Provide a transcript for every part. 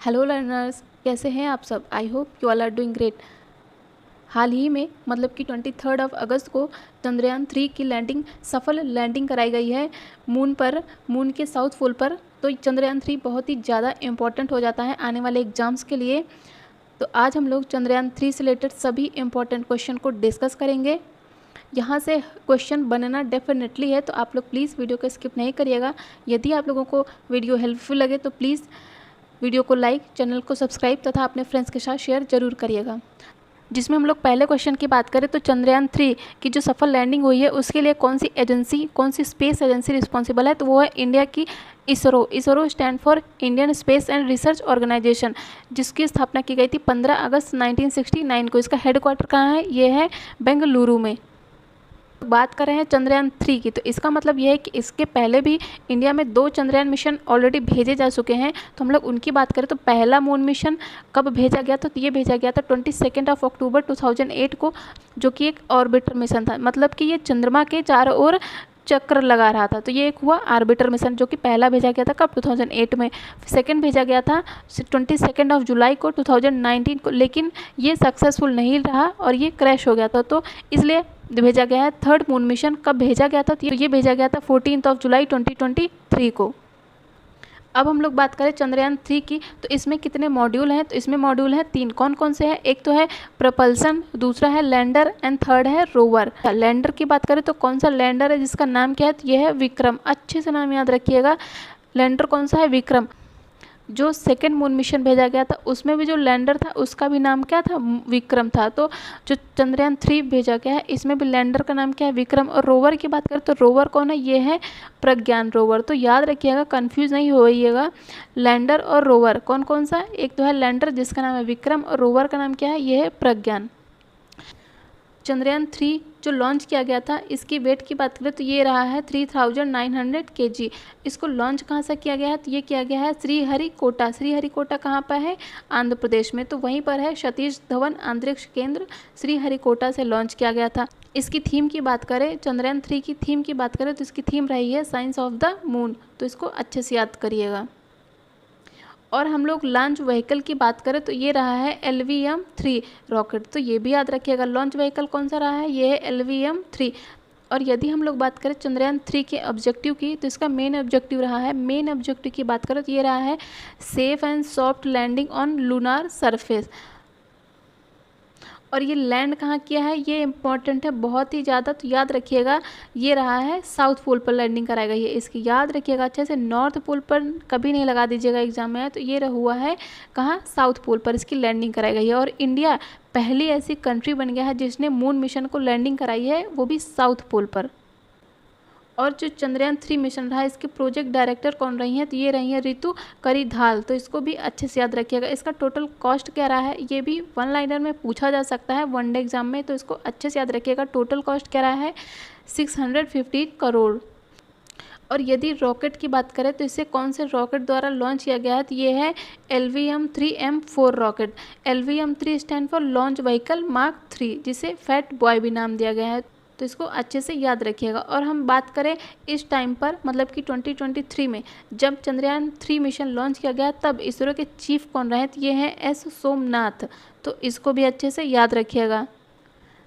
Hello learners, कैसे हैं आप सब। I hope you all are doing great. हाल ही में मतलब कि 23 अगस्त को चंद्रयान 3 की सफल लैंडिंग कराई गई है मून पर, मून के साउथ पोल पर। तो चंद्रयान 3 बहुत ही ज़्यादा इम्पॉर्टेंट हो जाता है आने वाले एग्जाम्स के लिए। तो आज हम लोग चंद्रयान 3 से रिलेटेड सभी इम्पॉर्टेंट क्वेश्चन को डिस्कस करेंगे। यहाँ से क्वेश्चन बनना डेफिनेटली है, तो आप लोग प्लीज़ वीडियो को स्किप नहीं करिएगा। यदि आप लोगों को वीडियो हेल्पफुल लगे तो प्लीज़ वीडियो को लाइक, चैनल को सब्सक्राइब तथा अपने फ्रेंड्स के साथ शेयर जरूर करिएगा। जिसमें हम लोग पहले क्वेश्चन की बात करें तो चंद्रयान 3 की जो सफल लैंडिंग हुई है उसके लिए कौन सी एजेंसी, कौन सी स्पेस एजेंसी रिस्पॉन्सिबल है, तो वो है इंडिया की ISRO. ISRO stand for Indian Space and Research Organisation, जिसकी स्थापना की गई थी 15 अगस्त 1969 को। इसका हेडक्वार्टर कहाँ है, ये है बेंगलुरु में। बात कर रहे हैं चंद्रयान 3 की, तो इसका मतलब यह है कि इसके पहले भी इंडिया में 2 चंद्रयान मिशन ऑलरेडी भेजे जा चुके हैं। तो हम लोग उनकी बात करें तो पहला मून मिशन कब भेजा गया, तो ये भेजा गया था 22 अक्टूबर 2008 को, जो कि एक ऑर्बिटर मिशन था। मतलब कि ये चंद्रमा के चारों ओर चक्कर लगा रहा था। तो ये एक हुआ आर्बिटर मिशन, जो कि पहला भेजा गया था कब, 2008 में। सेकंड भेजा गया था 22 जुलाई को 2019 को, लेकिन ये सक्सेसफुल नहीं रहा और ये क्रैश हो गया था। तो इसलिए भेजा गया है थर्ड मून मिशन। कब भेजा गया था, तो ये भेजा गया था 14 जुलाई 2023 को। अब हम लोग बात करें चंद्रयान 3 की, तो इसमें कितने मॉड्यूल हैं, तो इसमें मॉड्यूल हैं 3। कौन कौन से हैं, एक तो है प्रपल्सन, दूसरा है लैंडर एंड थर्ड है रोवर। लैंडर की बात करें तो कौन सा लैंडर है जिसका नाम क्या है, तो ये है विक्रम। अच्छे से नाम याद रखिएगा। लैंडर कौन सा है, विक्रम। जो सेकंड मून मिशन भेजा गया था उसमें भी जो लैंडर था उसका भी नाम क्या था, विक्रम था। तो जो चंद्रयान 3 भेजा गया है इसमें भी लैंडर का नाम क्या है, विक्रम। और रोवर की बात करें तो रोवर कौन है, ये है प्रज्ञान रोवर। तो याद रखिएगा, कंफ्यूज नहीं होइएगा। लैंडर और रोवर कौन कौन सा, एक तो है लैंडर जिसका नाम है विक्रम और रोवर का नाम क्या है, ये है प्रज्ञान। चंद्रयान 3 जो लॉन्च किया गया था, इसकी वेट की बात करें तो ये रहा है 3900 kg। इसको लॉन्च कहाँ से किया गया है, तो ये किया गया है श्रीहरिकोटा। श्रीहरिकोटा कहाँ पर है, आंध्र प्रदेश में। तो वहीं पर है सतीश धवन अंतरिक्ष केंद्र, श्रीहरिकोटा से लॉन्च किया गया था। इसकी थीम की बात करें, चंद्रयान 3 की थीम की बात करें तो इसकी थीम रही है साइंस ऑफ द मून। तो इसको अच्छे से याद करिएगा। और हम लोग लॉन्च व्हीकल की बात करें तो ये रहा है LVM-3 रॉकेट। तो ये भी याद रखिएगा, लॉन्च व्हीकल कौन सा रहा है, ये है LVM-3। और यदि हम लोग बात करें चंद्रयान 3 के ऑब्जेक्टिव की, तो इसका मेन ऑब्जेक्टिव रहा है, मेन ऑब्जेक्टिव की बात करें तो ये रहा है safe and soft landing on lunar surface. और ये लैंड कहाँ किया है, ये इंपॉर्टेंट है बहुत ही ज़्यादा, तो याद रखिएगा। ये रहा है साउथ पोल पर लैंडिंग कराई गई है। इसकी याद रखिएगा अच्छे से, नॉर्थ पोल पर कभी नहीं लगा दीजिएगा एग्जाम में। तो ये हुआ है कहाँ, साउथ पोल पर इसकी लैंडिंग कराई गई है। और इंडिया पहली ऐसी कंट्री बन गया है जिसने मून मिशन को लैंडिंग कराई है, वो भी साउथ पोल पर। और जो चंद्रयान 3 मिशन रहा है, इसके प्रोजेक्ट डायरेक्टर कौन रही हैं, तो ये रही हैं रितु करिधाल। तो इसको भी अच्छे से याद रखिएगा। इसका टोटल कॉस्ट क्या रहा है, ये भी वन लाइनर में पूछा जा सकता है वनडे एग्जाम में, तो इसको अच्छे से याद रखिएगा। टोटल कॉस्ट क्या रहा है, 650 करोड़। और यदि रॉकेट की बात करें तो इसे कौन से रॉकेट द्वारा लॉन्च किया गया है, तो ये है LVM-3M4 rocket. LVM-3 stand for launch vehicle mark 3, जिसे फैट बॉय भी नाम दिया गया है। तो इसको अच्छे से याद रखिएगा। और हम बात करें इस टाइम पर, मतलब कि 2023 में जब चंद्रयान 3 मिशन लॉन्च किया गया, तब इसरो के चीफ कौन रहे, तो ये हैं S सोमनाथ। तो इसको भी अच्छे से याद रखिएगा।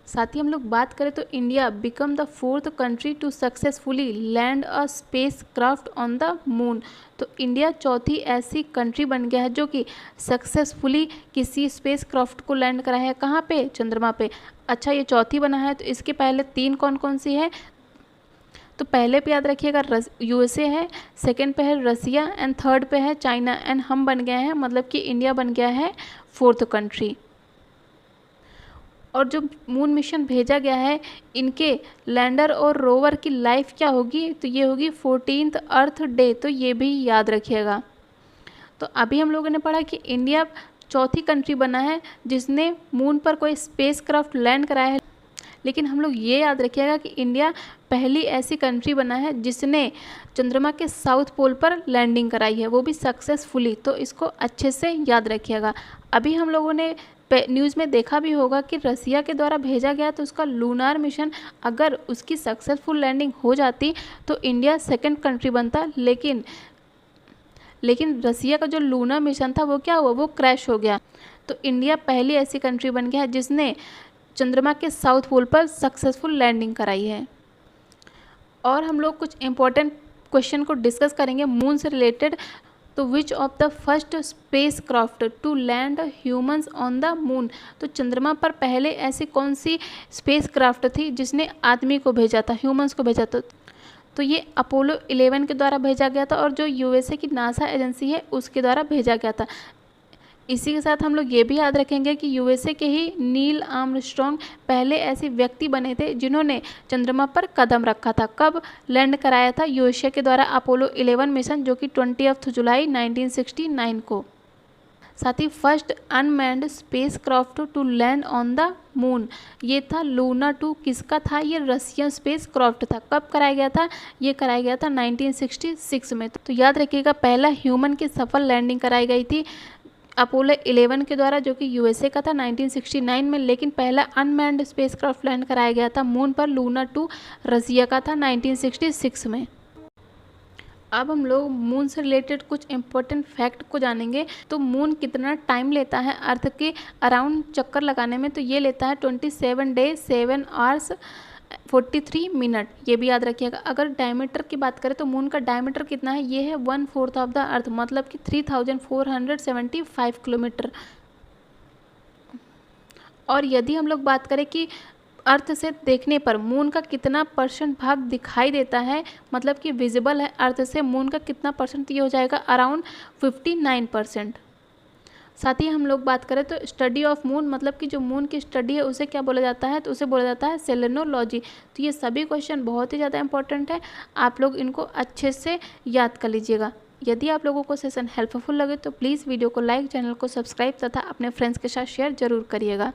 साथ ही हम लोग बात करें तो India become the 4th country to successfully land a spacecraft on the moon. तो इंडिया चौथी ऐसी कंट्री बन गया है जो कि सक्सेसफुली किसी स्पेस क्राफ्ट को लैंड कराया है, कहाँ पे, चंद्रमा पे। अच्छा, ये चौथी बना है। तो इसके पहले 3 कौन कौन सी है, तो पहले पे याद रखिएगा USA है, सेकंड पे है रसिया एंड थर्ड पे है चाइना। एंड हम बन गए हैं, मतलब कि इंडिया बन गया है 4th कंट्री। और जो मून मिशन भेजा गया है, इनके लैंडर और रोवर की लाइफ क्या होगी, तो ये होगी 14th अर्थ डे। तो ये भी याद रखिएगा। तो अभी हम लोगों ने पढ़ा कि इंडिया चौथी कंट्री बना है जिसने मून पर कोई स्पेस क्राफ्ट लैंड कराया है। लेकिन हम लोग ये याद रखिएगा कि इंडिया पहली ऐसी कंट्री बना है जिसने चंद्रमा के साउथ पोल पर लैंडिंग कराई है, वो भी सक्सेसफुली। तो इसको अच्छे से याद रखिएगा। अभी हम लोगों ने न्यूज़ में देखा भी होगा कि रसिया के द्वारा भेजा गया, तो उसका लूनार मिशन अगर उसकी सक्सेसफुल लैंडिंग हो जाती तो इंडिया सेकंड कंट्री बनता। लेकिन रसिया का जो लूना मिशन था वो क्या हुआ, वो क्रैश हो गया। तो इंडिया पहली ऐसी कंट्री बन गया है जिसने चंद्रमा के साउथ पोल पर सक्सेसफुल लैंडिंग कराई है। और हम लोग कुछ इंपॉर्टेंट क्वेश्चन को डिस्कस करेंगे मून से रिलेटेड। तो which of the first spacecraft to land humans on the moon, तो चंद्रमा पर पहले ऐसी कौन सी स्पेस क्राफ्ट थी जिसने आदमी को भेजा था, ह्यूमंस को भेजा था। तो ये अपोलो 11 के द्वारा भेजा गया था और जो यूएसए की नासा एजेंसी है उसके द्वारा भेजा गया था। इसी के साथ हम लोग ये भी याद रखेंगे कि यूएसए के ही नील आर्मस्ट्रॉन्ग पहले ऐसे व्यक्ति बने थे जिन्होंने चंद्रमा पर कदम रखा था। कब लैंड कराया था, यूएसए के द्वारा अपोलो 11 मिशन, जो कि 20 जुलाई 1969 को। साथ ही first unmanned spacecraft to land on the moon, ये था लूना 2। किसका था, ये रशियन स्पेस क्राफ्ट था। कब कराया गया था, ये कराया गया था 1966 में। तो याद रखिएगा पहला ह्यूमन की सफल लैंडिंग कराई गई थी अपोलो 11 के द्वारा, जो कि यूएसए का था 1969 में। लेकिन पहला अनमैन्ड स्पेसक्राफ्ट लैंड कराया गया था मून पर, लूना 2 रसिया का था 1966 में। अब हम लोग मून से रिलेटेड कुछ इंपॉर्टेंट फैक्ट को जानेंगे। तो मून कितना टाइम लेता है अर्थ के अराउंड चक्कर लगाने में, तो ये लेता है 27 डेज 7 आवर्स 43 मिनट। ये भी याद रखिएगा। अगर डायमीटर की बात करें तो मून का डायमीटर कितना है, ये है 1/4 ऑफ द अर्थ, मतलब कि 3475 किलोमीटर। और यदि हम लोग बात करें कि अर्थ से देखने पर मून का कितना % भाग दिखाई देता है, मतलब कि विजिबल है अर्थ से, मून का कितना %, ये हो जाएगा अराउंड 59%। साथ ही हम लोग बात करें तो स्टडी ऑफ मून, मतलब कि जो मून की स्टडी है उसे क्या बोला जाता है, तो उसे बोला जाता है सेलेनोलॉजी। तो ये सभी क्वेश्चन बहुत ही ज़्यादा इंपॉर्टेंट है, आप लोग इनको अच्छे से याद कर लीजिएगा। यदि आप लोगों को सेशन हेल्पफुल लगे तो प्लीज़ वीडियो को लाइक, चैनल को सब्सक्राइब तथा अपने फ्रेंड्स के साथ शेयर जरूर करिएगा।